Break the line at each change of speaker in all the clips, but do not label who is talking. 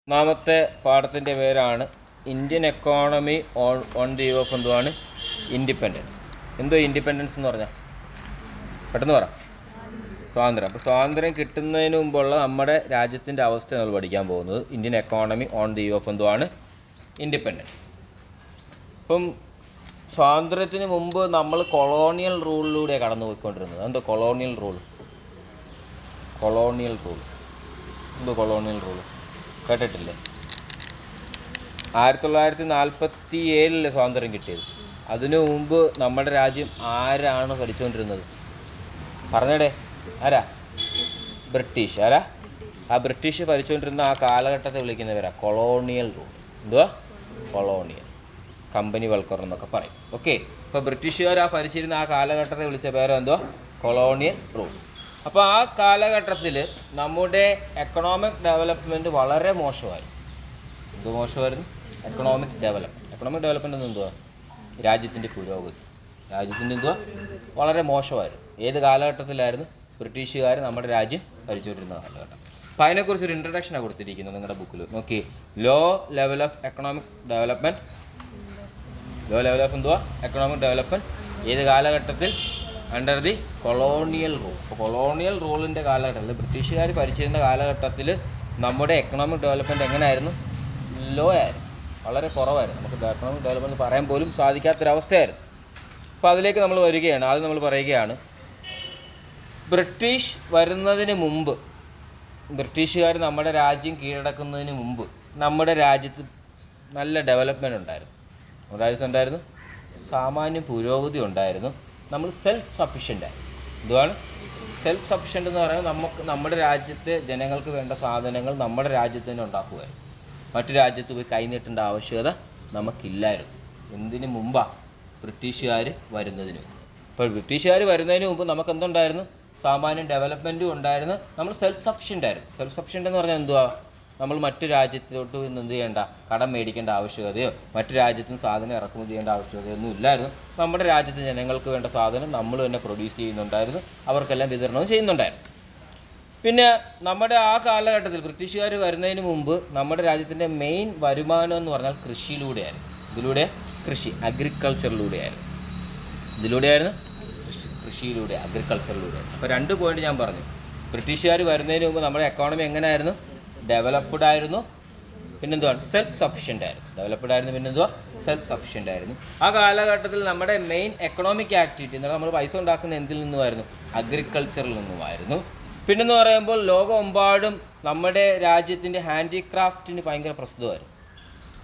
ഒന്നാമത്തെ പാഠത്തിൻ്റെ പേരാണ് Indian economy on the eve of എന്തുവാണ് ഇൻഡിപെൻഡൻസ്. എന്തോ ഇൻഡിപെൻഡൻസ് എന്ന് പറഞ്ഞാൽ പെട്ടെന്ന് പറ. സ്വാതന്ത്ര്യം. അപ്പോൾ സ്വാതന്ത്ര്യം കിട്ടുന്നതിന് മുമ്പുള്ള നമ്മുടെ രാജ്യത്തിൻ്റെ അവസ്ഥ നമ്മൾ പഠിക്കാൻ പോകുന്നത് Indian economy on the eve of എന്തുവാണ് ഇൻഡിപെൻഡൻസ്. ഇപ്പം സ്വാതന്ത്ര്യത്തിന് മുമ്പ് നമ്മൾ കൊളോണിയൽ റൂളിലൂടെയാണ് കടന്നു പോയിക്കൊണ്ടിരുന്നത്. എന്തോ കൊളോണിയൽ റൂൾ എന്തോ കൊളോണിയൽ റൂൾ കേട്ടിട്ടില്ലേ? 1947 സ്വാതന്ത്ര്യം കിട്ടിയത്. അതിനു മുമ്പ് നമ്മുടെ രാജ്യം ആരാണ് ഭരിച്ചുകൊണ്ടിരുന്നത്? പറഞ്ഞടേ, ആരാ? ബ്രിട്ടീഷ്. ആരാ? ആ ബ്രിട്ടീഷ് ഭരിച്ചുകൊണ്ടിരുന്ന ആ കാലഘട്ടത്തെ വിളിക്കുന്നവരാ കൊളോണിയൽ റൂൾ. എന്തുവാ? കൊളോണിയൽ, കമ്പനി വൽക്കരണം എന്നൊക്കെ പറയും. ഓക്കെ, ഇപ്പോൾ ബ്രിട്ടീഷുകാർ ആ ഭരിച്ചിരുന്ന ആ കാലഘട്ടത്തെ വിളിച്ച പേരോ എന്തുവാ? Colonial rule. അപ്പോൾ ആ കാലഘട്ടത്തിൽ നമ്മുടെ എക്കണോമിക് ഡെവലപ്മെൻറ്റ് വളരെ മോശമായി. എന്ത് മോശമായിരുന്നു? എക്കണോമിക് ഡെവലപ്മെൻറ്റ് എന്തുവാ? രാജ്യത്തിൻ്റെ പുരോഗതി. രാജ്യത്തിൻ്റെ എന്തുവാ? വളരെ മോശമായിരുന്നു. ഏത് കാലഘട്ടത്തിലായിരുന്നു? ബ്രിട്ടീഷുകാർ നമ്മുടെ രാജ്യം ഭരിച്ചുകൊണ്ടിരുന്ന കാലഘട്ടം. അപ്പോൾ അതിനെക്കുറിച്ചൊരു ഇൻട്രഡക്ഷനാണ് കൊടുത്തിരിക്കുന്നത് നിങ്ങളുടെ ബുക്കിൽ. നോക്കി, low level of economic development. Low level of എന്തുവാ? എക്കണോമിക് ഡെവലപ്മെൻറ്റ് ഏത് കാലഘട്ടത്തിൽ? Under the colonial rule. അപ്പോൾ കൊളോണിയൽ റൂളിൻ്റെ കാലഘട്ടത്തിൽ, ബ്രിട്ടീഷുകാർ ഭരിച്ചിരുന്ന കാലഘട്ടത്തിൽ നമ്മുടെ എക്കണോമിക് ഡെവലപ്മെൻറ്റ് എങ്ങനെയായിരുന്നു? ലോ ആയിരുന്നു, വളരെ കുറവായിരുന്നു. നമുക്ക് എക്കണോമിക് ഡെവലപ്മെൻറ്റ് പറയാൻ പോലും സാധിക്കാത്തൊരവസ്ഥയായിരുന്നു. അപ്പോൾ അതിലേക്ക് നമ്മൾ വരികയാണ്. ആദ്യം നമ്മൾ പറയുകയാണ്, ബ്രിട്ടീഷ് വരുന്നതിന് മുമ്പ്, ബ്രിട്ടീഷുകാർ നമ്മുടെ രാജ്യം കീഴടക്കുന്നതിന് മുമ്പ് നമ്മുടെ രാജ്യത്ത് നല്ല ഡെവലപ്മെൻറ്റ് ഉണ്ടായിരുന്നു. നമ്മുടെ രാജ്യത്ത് ഉണ്ടായിരുന്നു സാമാന്യ പുരോഗതി ഉണ്ടായിരുന്നു. നമ്മൾ സെൽഫ് സഫിഷ്യൻ്റായി. എന്തുവാണ് സെൽഫ് സഫിഷ്യൻ്റ് എന്ന് പറയുന്നത്? നമുക്ക് നമ്മുടെ രാജ്യത്തെ ജനങ്ങൾക്ക് വേണ്ട സാധനങ്ങൾ നമ്മുടെ രാജ്യത്ത് തന്നെ ഉണ്ടാക്കുമായിരുന്നു. മറ്റു രാജ്യത്ത് പോയി കൈനീട്ടേണ്ട ആവശ്യകത നമുക്കില്ലായിരുന്നു. എന്തിനു മുമ്പാണ്? ബ്രിട്ടീഷുകാർ വരുന്നതിന് മുമ്പ്. ഇപ്പോൾ ബ്രിട്ടീഷുകാർ വരുന്നതിന് മുമ്പ് നമുക്ക് എന്തുണ്ടായിരുന്നു? സാമാന്യം ഡെവലപ്മെൻറ്റും ഉണ്ടായിരുന്നു. നമ്മൾ സെൽഫ് സഫിഷ്യൻ്റ് ആയിരുന്നു. സെൽഫ് സഫിഷ്യൻ്റ് എന്ന് പറഞ്ഞാൽ എന്തുവാ? നമ്മൾ മറ്റു രാജ്യത്തോട്ട് നിന്ന് എന്ത് ചെയ്യേണ്ട, കടം മേടിക്കേണ്ട ആവശ്യകതയോ മറ്റു രാജ്യത്തിന് സാധനം ഇറക്കുമതി ചെയ്യേണ്ട ആവശ്യകതയോ ഒന്നും ഇല്ലായിരുന്നു. നമ്മുടെ രാജ്യത്തെ ജനങ്ങൾക്ക് വേണ്ട സാധനം നമ്മൾ തന്നെ പ്രൊഡ്യൂസ് ചെയ്യുന്നുണ്ടായിരുന്നു. അവർക്കെല്ലാം വിതരണവും ചെയ്യുന്നുണ്ടായിരുന്നു. പിന്നെ നമ്മുടെ ആ കാലഘട്ടത്തിൽ ബ്രിട്ടീഷുകാർ വരുന്നതിന് മുമ്പ് നമ്മുടെ രാജ്യത്തിൻ്റെ മെയിൻ വരുമാനം എന്ന് പറഞ്ഞാൽ കൃഷിയിലൂടെയായിരുന്നു. ഇതിലൂടെ കൃഷി, അഗ്രികൾച്ചറിലൂടെയായിരുന്നു. ഇതിലൂടെയായിരുന്നു കൃഷിയിലൂടെ, അഗ്രികൾച്ചറിലൂടെയായിരുന്നു. അപ്പോൾ 2 പോയിന്റ് ഞാൻ പറഞ്ഞു. ബ്രിട്ടീഷുകാർ വരുന്നതിന് മുമ്പ് നമ്മുടെ എക്കോണമി എങ്ങനെയായിരുന്നു? ഡെവലപ്ഡ് ആയിരുന്നു. പിന്നെന്തുവാണ്? സെൽഫ് സഫിഷ്യൻ്റ് ആയിരുന്നു. ഡെവലപ്ഡ് ആയിരുന്നു, പിന്നെന്തുവാ? സെൽഫ് സഫിഷ്യൻ്റ് ആയിരുന്നു. ആ കാലഘട്ടത്തിൽ നമ്മുടെ മെയിൻ എക്കണോമിക് ആക്ടിവിറ്റി എന്ന് പറഞ്ഞാൽ നമ്മൾ പൈസ ഉണ്ടാക്കുന്ന എന്തിൽ നിന്നുമായിരുന്നു? അഗ്രികൾച്ചറിൽ നിന്നുമായിരുന്നു. പിന്നെന്ന് പറയുമ്പോൾ ലോകമെമ്പാടും നമ്മുടെ രാജ്യത്തിൻ്റെ ഹാൻഡിക്രാഫ്റ്റിന് ഭയങ്കര പ്രസിദ്ധമായിരുന്നു.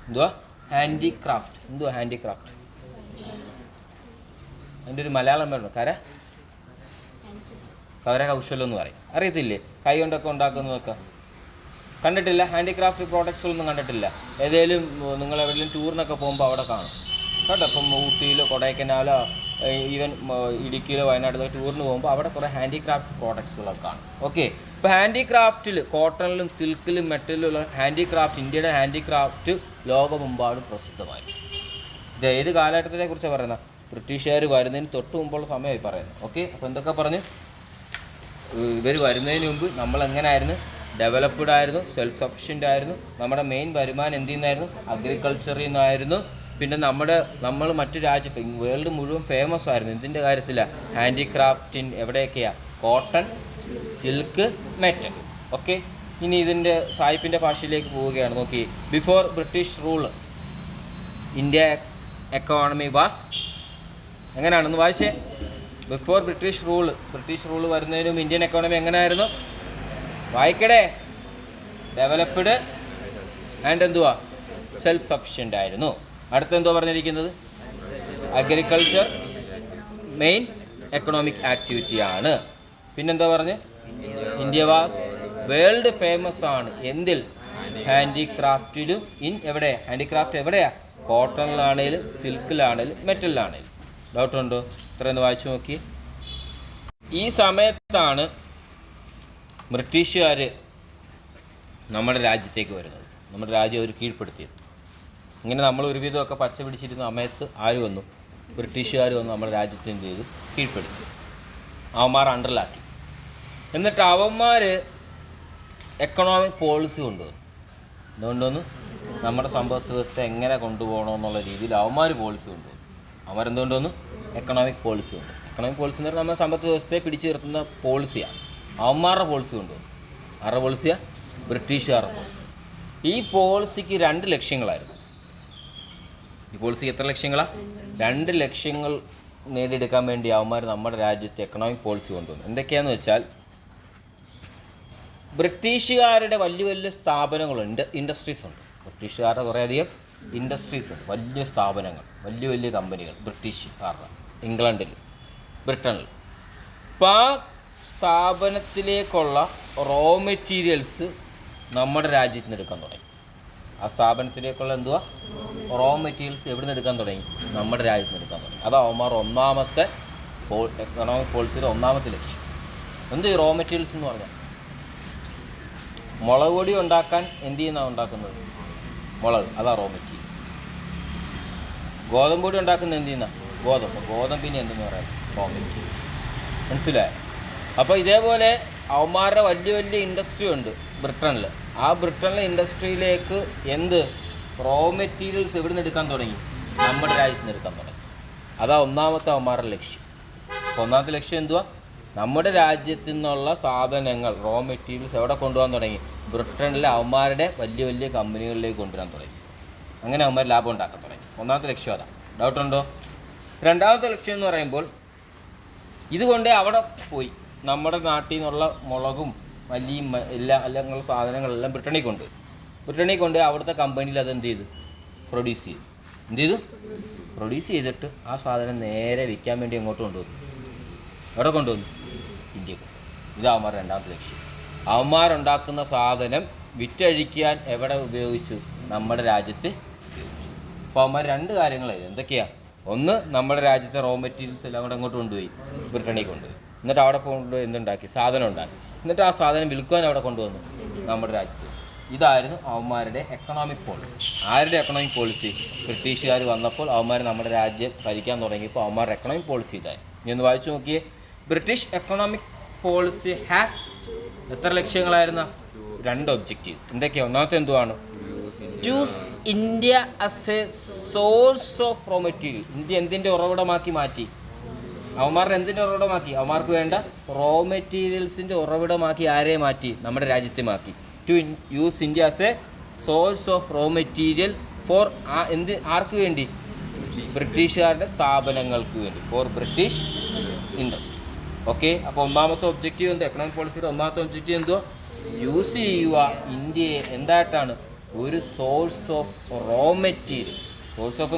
എന്തുവാ? ഹാൻഡിക്രാഫ്റ്റ്. എന്തുവാ ഹാൻഡിക്രാഫ്റ്റ്? അതിൻ്റെ ഒരു മലയാളം പറഞ്ഞു. കരകൗശലം എന്ന് പറയും. അറിയത്തില്ലേ? കൈ കൊണ്ടൊക്കെ ഉണ്ടാക്കുന്നതൊക്കെ കണ്ടിട്ടില്ല? ഹാൻഡിക്രാഫ്റ്റ് പ്രോഡക്ട്സുകളൊന്നും കണ്ടിട്ടില്ല? ഏതെങ്കിലും നിങ്ങൾ എവിടെയെങ്കിലും ടൂറിനൊക്കെ പോകുമ്പോൾ അവിടെ കാണും കേട്ടോ. ഇപ്പം ഊട്ടിയിലോ കൊടൈക്കനാലോ ഈവൻ ഇടുക്കിയിലോ വയനാട്ടിലോ ടൂറിന് പോകുമ്പോൾ അവിടെ കുറേ ഹാൻഡിക്രാഫ്റ്റ് പ്രോഡക്ട്സുകളൊക്കെ കാണും. ഓക്കെ, ഇപ്പോൾ ഹാൻഡിക്രാഫ്റ്റിൽ കോട്ടണിലും സിൽക്കിലും മെറ്റലിലുള്ള ഹാൻഡിക്രാഫ്റ്റ്, ഇന്ത്യയുടെ ഹാൻഡിക്രാഫ്റ്റ് ലോകമെമ്പാടും പ്രസിദ്ധമായി. ഇത് ഏത് കാലഘട്ടത്തിനെ കുറിച്ചാണ് പറയുന്നത്? ബ്രിട്ടീഷുകാർ വരുന്നതിന് തൊട്ട് മുമ്പുള്ള സമയമായി പറയുന്നത്. ഓക്കെ, അപ്പോൾ എന്തൊക്കെ പറഞ്ഞു? ഇവർ വരുന്നതിന് മുമ്പ് നമ്മളെങ്ങനെയായിരുന്നു? ഡെവലപ്ഡ് ആയിരുന്നു, സെൽഫ് സഫിഷ്യൻ്റ് ആയിരുന്നു. നമ്മുടെ മെയിൻ വരുമാനം എന്തിൽ നിന്നായിരുന്നു? അഗ്രികൾച്ചറിൽ നിന്നായിരുന്നു. പിന്നെ നമ്മൾ മറ്റു രാജ്യം, വേൾഡ് മുഴുവൻ ഫേമസ് ആയിരുന്നു എന്തിൻ്റെ കാര്യത്തിലാണ്? ഹാൻഡിക്രാഫ്റ്റിൻ. എവിടെയൊക്കെയാണ്? Cotton, silk, metal. ഓക്കെ, ഇനി ഇതിൻ്റെ സായിപ്പിൻ്റെ ഭാഷയിലേക്ക് പോവുകയാണ്. നോക്കി, before British rule India economy was, എങ്ങനെയാണെന്ന് വായിച്ചേ? ബിഫോർ ബ്രിട്ടീഷ് റൂൾ വരുന്നതിനും ഇന്ത്യൻ എക്കോണമി എങ്ങനെയായിരുന്നു? വായിക്കടേ. ഡെവലപ്ഡ് ആൻഡ് എന്തുവാ? സെൽഫ് സഫിഷ്യൻ്റ് ആയിരുന്നു. അടുത്തെന്തോ പറഞ്ഞിരിക്കുന്നത്? അഗ്രികൾച്ചർ മെയിൻ എക്കണോമിക് ആക്ടിവിറ്റിയാണ്. പിന്നെന്തോ പറഞ്ഞ്? ഇന്ത്യ വാസ് വേൾഡ് ഫേമസ് ആണ്. എന്തിൽ? ഹാൻഡിക്രാഫ്റ്റിലും. എവിടെ ഹാൻഡിക്രാഫ്റ്റ്? എവിടെയാ? കോട്ടണിലാണേലും സിൽക്കിലാണേലും മെറ്റലിലാണേലും. ഡൗട്ടുണ്ടോ? ഇത്രയൊന്ന് വായിച്ചു നോക്കി. ഈ സമയത്താണ് ബ്രിട്ടീഷുകാർ നമ്മുടെ രാജ്യത്തേക്ക് വരുന്നത്. നമ്മുടെ രാജ്യം അവർ കീഴ്പ്പെടുത്തിയത്. ഇങ്ങനെ നമ്മൾ ഒരുവിധമൊക്കെ പച്ച പിടിച്ചിരുന്ന സമയത്ത് ആര് വന്നു? ബ്രിട്ടീഷുകാർ വന്ന് നമ്മുടെ രാജ്യത്തെ എന്ത് ചെയ്തു? കീഴ്പ്പെടുത്തി. അവന്മാർ അണ്ടറിലാക്കി. എന്നിട്ട് അവന്മാർ എക്കണോമിക് പോളിസി കൊണ്ടുവന്നു. എന്തുകൊണ്ടൊന്ന് നമ്മുടെ സമ്പദ് വ്യവസ്ഥ എങ്ങനെ കൊണ്ടുപോകണമെന്നുള്ള രീതിയിൽ അവന്മാർ പോളിസി കൊണ്ടുപോകും. അവന്മാരെന്തുകൊണ്ടൊന്ന് എക്കണോമിക് പോളിസി ഉണ്ട്. എക്കണോമിക് പോളിസി എന്ന് പറഞ്ഞാൽ നമ്മുടെ സമ്പദ് വ്യവസ്ഥയെ പിടിച്ചു നിർത്തുന്ന പോളിസിയാണ്. അവന്മാരുടെ പോളിസി കൊണ്ടുപോകും. ആരുടെ പോളിസിയാണ്? ബ്രിട്ടീഷുകാരുടെ പോളിസി. ഈ പോളിസിക്ക് 2 ലക്ഷ്യങ്ങളായിരുന്നു. ഈ പോളിസിക്ക് എത്ര ലക്ഷ്യങ്ങളാണ്? 2 ലക്ഷ്യങ്ങൾ നേടിയെടുക്കാൻ വേണ്ടി അവന്മാർ നമ്മുടെ രാജ്യത്ത് എക്കണോമിക് പോളിസി കൊണ്ടുവന്നു. എന്തൊക്കെയാണെന്ന് വെച്ചാൽ, ബ്രിട്ടീഷുകാരുടെ വലിയ വലിയ സ്ഥാപനങ്ങളുണ്ട്, ഇൻഡസ്ട്രീസ് ഉണ്ട്. ബ്രിട്ടീഷുകാരുടെ കുറേയധികം ഇൻഡസ്ട്രീസ് ഉണ്ട്, വലിയ സ്ഥാപനങ്ങൾ, വലിയ വലിയ കമ്പനികൾ ബ്രിട്ടീഷുകാരുടെ, ഇംഗ്ലണ്ടിൽ, ബ്രിട്ടനിൽ. അപ്പോൾ ആ സ്ഥാപനത്തിലേക്കുള്ള റോ മെറ്റീരിയൽസ് നമ്മുടെ രാജ്യത്ത് നിന്ന് എടുക്കാൻ തുടങ്ങി. ആ സ്ഥാപനത്തിലേക്കുള്ള റോ മെറ്റീരിയൽസ് എവിടെ നിന്ന് എടുക്കാൻ തുടങ്ങി? നമ്മുടെ രാജ്യത്ത് നിന്ന് എടുക്കാൻ തുടങ്ങി. അത് അവന്മാർ ഒന്നാമത്തെ എക്കണോമിക് പോളിസിയുടെ ഒന്നാമത്തെ ലക്ഷ്യം. എന്ത് ഈ റോ മെറ്റീരിയൽസ് എന്ന് പറഞ്ഞാൽ, മുളക് പൊടി ഉണ്ടാക്കാൻ എന്ത് ചെയ്യുന്നതാണ് ഉണ്ടാക്കുന്നത്? മുളക്, അതാ റോ മെറ്റീരിയൽ. ഗോതമ്പ് പൊടി ഉണ്ടാക്കുന്നത് എന്ത് ചെയ്യുന്ന? ഗോതമ്പിന് എന്തെന്ന് പറയാം? Raw material. മനസ്സിലായോ? അപ്പോൾ ഇതേപോലെ അവന്മാരുടെ വലിയ വലിയ ഇൻഡസ്ട്രി ഉണ്ട് ബ്രിട്ടനിൽ. ആ ബ്രിട്ടനിലെ ഇൻഡസ്ട്രിയിലേക്ക് റോ മെറ്റീരിയൽസ് എവിടെ നിന്ന് എടുക്കാൻ തുടങ്ങി? നമ്മുടെ രാജ്യത്ത് നിന്ന് എടുക്കാൻ തുടങ്ങി. അതാ ഒന്നാമത്തെ അവന്മാരുടെ ലക്ഷ്യം. അപ്പോൾ ഒന്നാമത്തെ ലക്ഷ്യം എന്തുവാ? നമ്മുടെ രാജ്യത്തു നിന്നുള്ള സാധനങ്ങൾ, റോ മെറ്റീരിയൽസ് എവിടെ കൊണ്ടുപോകാൻ തുടങ്ങി? ബ്രിട്ടനിലെ അവന്മാരുടെ വലിയ വലിയ കമ്പനികളിലേക്ക് കൊണ്ടുവരാൻ തുടങ്ങി. അങ്ങനെ അവന്മാർ ലാഭം ഉണ്ടാക്കാൻ തുടങ്ങി. ഒന്നാമത്തെ ലക്ഷ്യം അതാ. ഡൗട്ടുണ്ടോ? രണ്ടാമത്തെ ലക്ഷ്യം എന്ന് പറയുമ്പോൾ, ഇതുകൊണ്ട് അവിടെ പോയി നമ്മുടെ നാട്ടിൽ നിന്നുള്ള മുളകും മല്ലിയും എല്ലാ സാധനങ്ങളെല്ലാം ബ്രിട്ടനിൽ കൊണ്ട് അവിടുത്തെ കമ്പനിയിൽ അത് പ്രൊഡ്യൂസ് ചെയ്തു. പ്രൊഡ്യൂസ് ചെയ്തിട്ട് ആ സാധനം നേരെ വിൽക്കാൻ വേണ്ടി എങ്ങോട്ട് കൊണ്ടുവന്നു? എവിടെ കൊണ്ടുവന്നു? ഇന്ത്യക്ക്. ഇത് അവന്മാരുടെ രണ്ടാമത്തെ ലക്ഷ്യം. അവന്മാരുണ്ടാക്കുന്ന സാധനം വിറ്റഴിക്കാൻ എവിടെ ഉപയോഗിച്ചു? നമ്മുടെ രാജ്യത്ത് ഉപയോഗിച്ചു. അപ്പോൾ അവന്മാർ 2 കാര്യങ്ങളായിരുന്നു. എന്തൊക്കെയാണ്? ഒന്ന്, നമ്മുടെ രാജ്യത്തെ റോ മെറ്റീരിയൽസ് എല്ലാം കൂടെ അങ്ങോട്ട് കൊണ്ടുപോയി ബ്രിട്ടനിൽ കൊണ്ടുപോയി. എന്നിട്ട് അവിടെ കൊണ്ടുപോയി എന്തുണ്ടാക്കി? സാധനം ഉണ്ടാക്കി. എന്നിട്ട് ആ സാധനം വിൽക്കാൻ അവിടെ കൊണ്ടുവന്നു നമ്മുടെ രാജ്യത്ത്. ഇതായിരുന്നു അവന്മാരുടെ എക്കണോമിക് പോളിസി. ആരുടെ എക്കണോമിക് പോളിസി? ബ്രിട്ടീഷുകാർ വന്നപ്പോൾ അവന്മാർ നമ്മുടെ രാജ്യം ഭരിക്കാൻ തുടങ്ങിയപ്പോൾ അവന്മാരുടെ എക്കണോമിക് പോളിസി ഇതായി. ഇനി ഒന്ന് വായിച്ചു നോക്കിയേ. ബ്രിട്ടീഷ് എക്കണോമിക് പോളിസി ഹാസ് എത്ര ലക്ഷ്യങ്ങളായിരുന്ന? 2 ഒബ്ജക്റ്റീവ്സ്. എന്തൊക്കെയാണ്? ഒന്നാമത്തെ എന്തുവാണ്? Choose India as a source of raw material. India എന്തിൻ്റെ ഉറവിടമാക്കി മാറ്റി? അവന്മാരുടെ എന്തിൻ്റെ ഉറവിടമാക്കി? അവന്മാർക്ക് വേണ്ട റോ മെറ്റീരിയൽസിൻ്റെ ഉറവിടമാക്കി ആരെ മാറ്റി? നമ്മുടെ രാജ്യത്തെ മാറ്റി. To use India as a source of raw material for ആർക്ക് വേണ്ടി? ബ്രിട്ടീഷുകാരുടെ സ്ഥാപനങ്ങൾക്ക് വേണ്ടി, ഫോർ ബ്രിട്ടീഷ് ഇൻഡസ്ട്രീസ്. ഓക്കെ. അപ്പോൾ ഒന്നാമത്തെ ഒബ്ജക്റ്റീവ് എക്കണോമിക് പോളിസിയുടെ ഒന്നാമത്തെ ഒബ്ജക്റ്റീവ് എന്തുവാ? യൂസ് ചെയ്യുക ഇന്ത്യയെ എന്തായിട്ടാണ്? ഒരു source of raw material. Source of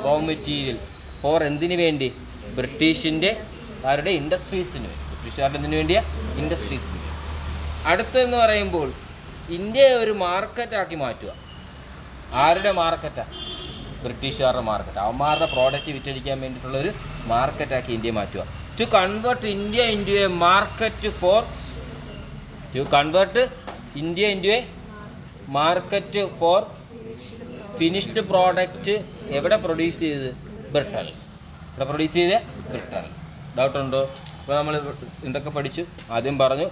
raw material for എന്തിനു വേണ്ടി? ബ്രിട്ടീഷിൻ്റെ ഇൻഡസ്ട്രീസിന് വേണ്ടി. ബ്രിട്ടീഷുകാരുടെ എന്തിനു വേണ്ടിയാ? ഇൻഡസ്ട്രീസിന് വേണ്ടി. അടുത്തെന്ന് പറയുമ്പോൾ, ഇന്ത്യയെ ഒരു മാർക്കറ്റാക്കി മാറ്റുക. ആരുടെ മാർക്കറ്റാണ്? ബ്രിട്ടീഷുകാരുടെ മാർക്കറ്റ്. അവന്മാരുടെ പ്രോഡക്റ്റ് വിറ്റഴിക്കാൻ വേണ്ടിയിട്ടുള്ളൊരു മാർക്കറ്റാക്കി ഇന്ത്യയെ മാറ്റുക. To convert India into a market for finished product. എവിടെ പ്രൊഡ്യൂസ് ചെയ്ത്? ബ്രിട്ടനിൽ. ഇവിടെ പ്രൊഡ്യൂസ് ചെയ്ത് ബ്രിട്ടനിൽ. ഡൗട്ടുണ്ടോ? ഇപ്പോൾ നമ്മൾ എന്തൊക്കെ പഠിച്ചു? ആദ്യം പറഞ്ഞു,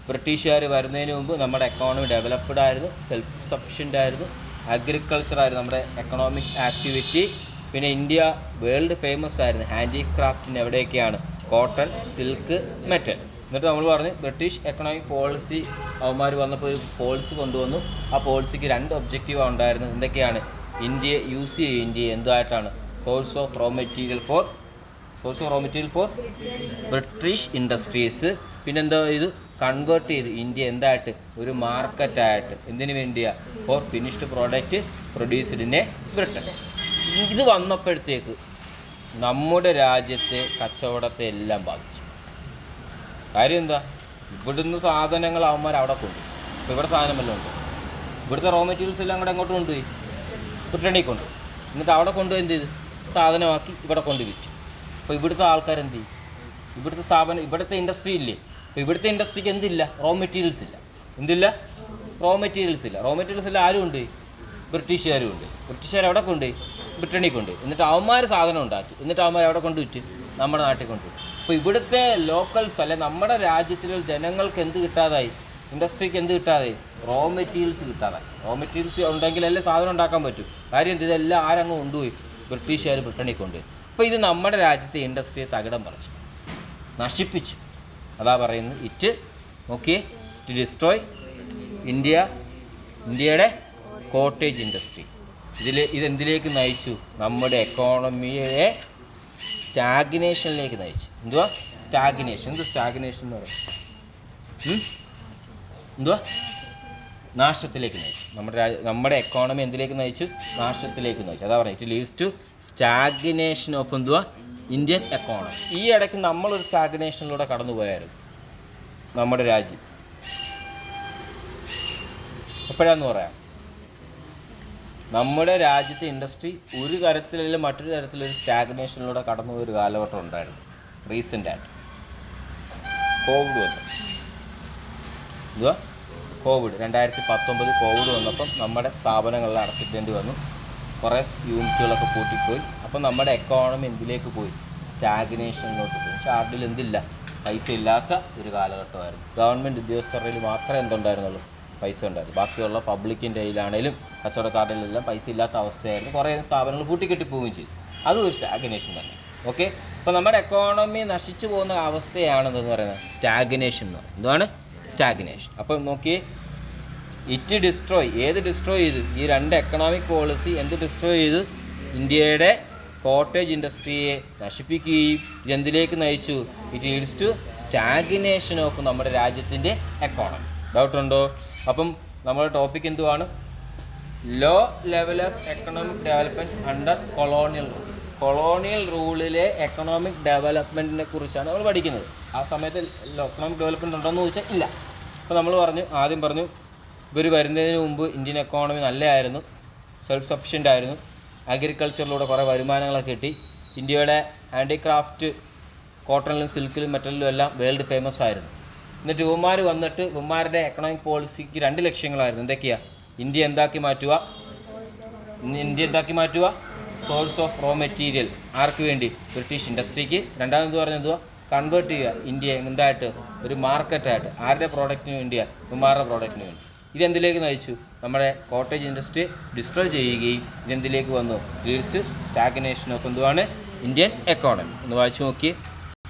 ബ്രിട്ടീഷുകാർ വരുന്നതിന് മുമ്പ് നമ്മുടെ എക്കോണമി ഡെവലപ്ഡ് ആയിരുന്നു, സെൽഫ് സഫിഷ്യൻ്റ് ആയിരുന്നു, അഗ്രികൾച്ചർ ആയിരുന്നു നമ്മുടെ എക്കണോമിക് ആക്ടിവിറ്റി. പിന്നെ ഇന്ത്യ വേൾഡ് ഫേമസ് ആയിരുന്നു ഹാൻഡിക്രാഫ്റ്റിന്. എവിടെയൊക്കെയാണ്? Cotton, silk, metal. എന്നിട്ട് നമ്മൾ പറഞ്ഞു ബ്രിട്ടീഷ് എക്കണോമിക് പോളിസി അവന്മാർ വന്നപ്പോൾ ഒരു പോളിസി കൊണ്ടുവന്നു. ആ പോളിസിക്ക് 2 ഒബ്ജക്റ്റീവാണ് ഉണ്ടായിരുന്നത്. എന്തൊക്കെയാണ്? ഇന്ത്യയെ യൂസ് ചെയ്യുക. ഇന്ത്യയെ എന്തായിട്ടാണ്? Source of raw material for British industries. പിന്നെന്താ? ഇത് കൺവേർട്ട് ചെയ്ത് ഇന്ത്യ എന്തായിട്ട്? ഒരു മാർക്കറ്റായിട്ട്. എന്തിനു വേണ്ടിയാണ്? For finished product produced in Britain. ഇത് വന്നപ്പോഴത്തേക്ക് നമ്മുടെ രാജ്യത്തെ കച്ചവടത്തെ എല്ലാം ബാധിച്ചു. കാര്യം എന്താ? ഇവിടുന്ന് സാധനങ്ങൾ അവന്മാർ അവിടെ കൊണ്ടുപോയി. ഇപ്പോൾ ഇവിടെ സാധനം വല്ലതും ഉണ്ട്? ഇവിടുത്തെ റോ മെറ്റീരിയൽസ് എല്ലാം കൂടെ അങ്ങോട്ട് കൊണ്ടുപോയി ബ്രിട്ടനിൽ കൊണ്ടുപോയി. എന്നിട്ട് അവിടെ കൊണ്ടുപോയി എന്ത് ചെയ്ത്? സാധനമാക്കി ഇവിടെ കൊണ്ട് വിറ്റു. അപ്പോൾ ഇവിടുത്തെ ആൾക്കാരെന്ത് ചെയ്യും? ഇവിടുത്തെ സ്ഥാപനം, ഇവിടുത്തെ ഇൻഡസ്ട്രി ഇല്ലേ? അപ്പോൾ ഇവിടുത്തെ ഇൻഡസ്ട്രിക്ക് എന്തില്ല? റോ മെറ്റീരിയൽസ് ഇല്ല. എന്തില്ല? റോ മെറ്റീരിയൽസ് ഇല്ല. ആരും ഉണ്ട്? ബ്രിട്ടീഷുകാരും ഉണ്ട്. ബ്രിട്ടീഷുകാർ എവിടെ കൊണ്ടുപോയി? ബ്രിട്ടനിൽ കൊണ്ടുപോയി. എന്നിട്ട് അവന്മാർ സാധനം ഉണ്ടാക്കി. എന്നിട്ട് അവന്മാർ എവിടെ കൊണ്ടുവിറ്റ്? നമ്മുടെ നാട്ടിൽ കൊണ്ടുപോയി. അപ്പോൾ ഇവിടുത്തെ ലോക്കൽസ് നമ്മുടെ രാജ്യത്തിലെ ജനങ്ങൾക്ക് എന്ത് കിട്ടാതായി? ഇൻഡസ്ട്രിക്ക് എന്ത് കിട്ടാതെ? റോ മെറ്റീരിയൽസ് കിട്ടാതെ. റോ മെറ്റീരിയൽസ് ഉണ്ടെങ്കിലല്ലേ സാധനം ഉണ്ടാക്കാൻ പറ്റും. കാര്യം ഇതെല്ലാം ആരങ്ങ് കൊണ്ടുപോയി? ബ്രിട്ടീഷുകാർ ബ്രിട്ടനിൽ കൊണ്ടുപോയി. അപ്പോൾ ഇത് നമ്മുടെ രാജ്യത്തെ ഇൻഡസ്ട്രിയെ തകിടം പറിച്ചു, നശിപ്പിച്ചു. അതാ പറയുന്നത് ഇറ്റ് ഡിസ്ട്രോയ് ഇന്ത്യയുടെ കോട്ടേജ് ഇൻഡസ്ട്രി. ഇതെന്തിലേക്ക് നയിച്ചു? നമ്മുടെ എക്കോണമിയെ സ്റ്റാഗ്നേഷനിലേക്ക് നയിച്ചു. എന്തുവാ സ്റ്റാഗ്നേഷൻ? സ്റ്റാഗ്നേഷൻ എന്ന് പറയും എന്തുവാ? നാശത്തിലേക്ക് നയിച്ചു. നമ്മുടെ എക്കോണമി എന്തിലേക്ക് നയിച്ചു? നാശത്തിലേക്ക് നയിച്ചു. അതാ പറയുന്നത് it leads to stagnation of എന്തുവാ? Indian economy. ഈ ഇടയ്ക്ക് നമ്മളൊരു സ്റ്റാഗ്നേഷനിലൂടെ കടന്നുപോയായിരുന്നു നമ്മുടെ രാജ്യം. എപ്പോഴാന്ന് പറയാം? നമ്മുടെ രാജ്യത്തെ ഇൻഡസ്ട്രി ഒരു തരത്തിലല്ല മറ്റൊരു തരത്തിലൊരു സ്റ്റാഗ്നേഷനിലൂടെ കടന്നുപോയൊരു കാലഘട്ടം ഉണ്ടായിരുന്നു. റീസെൻ്റായിട്ട് കോവിഡ് വന്നു. എന്തുവാ? കോവിഡ് 2019 കോവിഡ് വന്നപ്പം നമ്മുടെ സ്ഥാപനങ്ങളിൽ അടച്ചിട്ടേണ്ടി വന്നു. കുറേ യൂണിറ്റുകളൊക്കെ പൂട്ടിപ്പോയി. അപ്പം നമ്മുടെ എക്കോണമി എന്തിലേക്ക് പോയി? സ്റ്റാഗ്നേഷനിലോട്ട് പോയി. പക്ഷേ ആരുടെയിൽ എന്തില്ല? പൈസ ഇല്ലാത്ത ഒരു കാലഘട്ടമായിരുന്നു. ഗവൺമെൻറ് ഉദ്യോഗസ്ഥരുടെ കയ്യിൽ മാത്രമേ എന്തുണ്ടായിരുന്നുള്ളൂ? പൈസ ഉണ്ടായിരുന്നു. ബാക്കിയുള്ള പബ്ലിക്കിൻ്റെ കയ്യിലാണേലും കച്ചവടക്കാരുടെല്ലാം പൈസ ഇല്ലാത്ത അവസ്ഥയായിരുന്നു. കുറേ സ്ഥാപനങ്ങൾ പൂട്ടിക്കെട്ടി പോവുകയും ചെയ്തു. അതും ഒരു സ്റ്റാഗ്നേഷൻ തന്നെ. ഓക്കെ, അപ്പോൾ നമ്മുടെ എക്കോണമി നശിച്ചു പോകുന്ന അവസ്ഥയാണെന്ന് പറയുന്നത് സ്റ്റാഗ്നേഷൻ എന്ന് പറയുന്നത്. എന്താണ് സ്റ്റാഗ്നേഷൻ? അപ്പം നോക്കിയേ, ഇറ്റ് ഡിസ്ട്രോയ്. ഏത് ഡിസ്ട്രോയ് ചെയ്തു? ഈ രണ്ട് എക്കണോമിക് പോളിസി എന്ത് ഡിസ്ട്രോയ് ചെയ്തു? ഇന്ത്യയുടെ കോട്ടേജ് ഇൻഡസ്ട്രിയെ നശിപ്പിക്കുകയും ഇതെന്തിലേക്ക് നയിച്ചു? It leads to stagnation of നമ്മുടെ രാജ്യത്തിൻ്റെ എക്കോണമി. ഡൗട്ടുണ്ടോ? അപ്പം നമ്മുടെ ടോപ്പിക് എന്തുവാണ്? Low level of economic development under colonial rule. Colonial റൂളിലെ എക്കണോമിക് ഡെവലപ്മെൻറ്റിനെ കുറിച്ചാണ് നമ്മൾ പഠിക്കുന്നത്. ആ സമയത്ത് എക്കണോമിക് ഡെവലപ്മെൻറ്റ് ഉണ്ടോയെന്ന് ചോദിച്ചാൽ ഇല്ല. അപ്പോൾ നമ്മൾ ആദ്യം പറഞ്ഞു ഇവർ വരുന്നതിന് മുമ്പ് ഇന്ത്യൻ എക്കോണമി നല്ലതായിരുന്നു, സെൽഫ് സഫിഷ്യൻ്റ് ആയിരുന്നു. അഗ്രികൾച്ചറിലൂടെ കുറേ വരുമാനങ്ങളൊക്കെ കിട്ടി. ഇന്ത്യയുടെ ഹാൻഡിക്രാഫ്റ്റ് കോട്ടണിലും സിൽക്കിലും മെറ്റലിലും എല്ലാം വേൾഡ് ഫേമസ് ആയിരുന്നു. എന്നിട്ട് ഇവന്മാർ വന്നിട്ട് ഇവന്മാരുടെ എക്കണോമിക് പോളിസിക്ക് 2 ലക്ഷ്യങ്ങളായിരുന്നു. എന്തൊക്കെയാണ്? ഇന്ത്യ എന്താക്കി മാറ്റുക? Source of raw material. ആർക്ക് വേണ്ടി? ബ്രിട്ടീഷ് ഇൻഡസ്ട്രിക്ക്. രണ്ടാമത് പറഞ്ഞത് കൺവേർട്ട് ചെയ്യുക ഇന്ത്യയെ എന്തായിട്ട്? ഒരു മാർക്കറ്റായിട്ട്. ആരുടെ പ്രോഡക്റ്റിന് വേണ്ടിയാണ്? ഇവന്മാരുടെ പ്രോഡക്റ്റിന് വേണ്ടി. ഇതെന്തിലേക്ക് നയിച്ചു? നമ്മുടെ കോട്ടേജ് ഇൻഡസ്ട്രി ഡിസ്ട്രോയ് ചെയ്യുകയും ഇതെന്തിലേക്ക് വന്നു? ലീഡ്സ് ടു സ്റ്റാഗ്നേഷൻ ഓഫ് എന്തുവാണ്? Indian economy. ഒന്ന് വായിച്ചു നോക്കിയേ.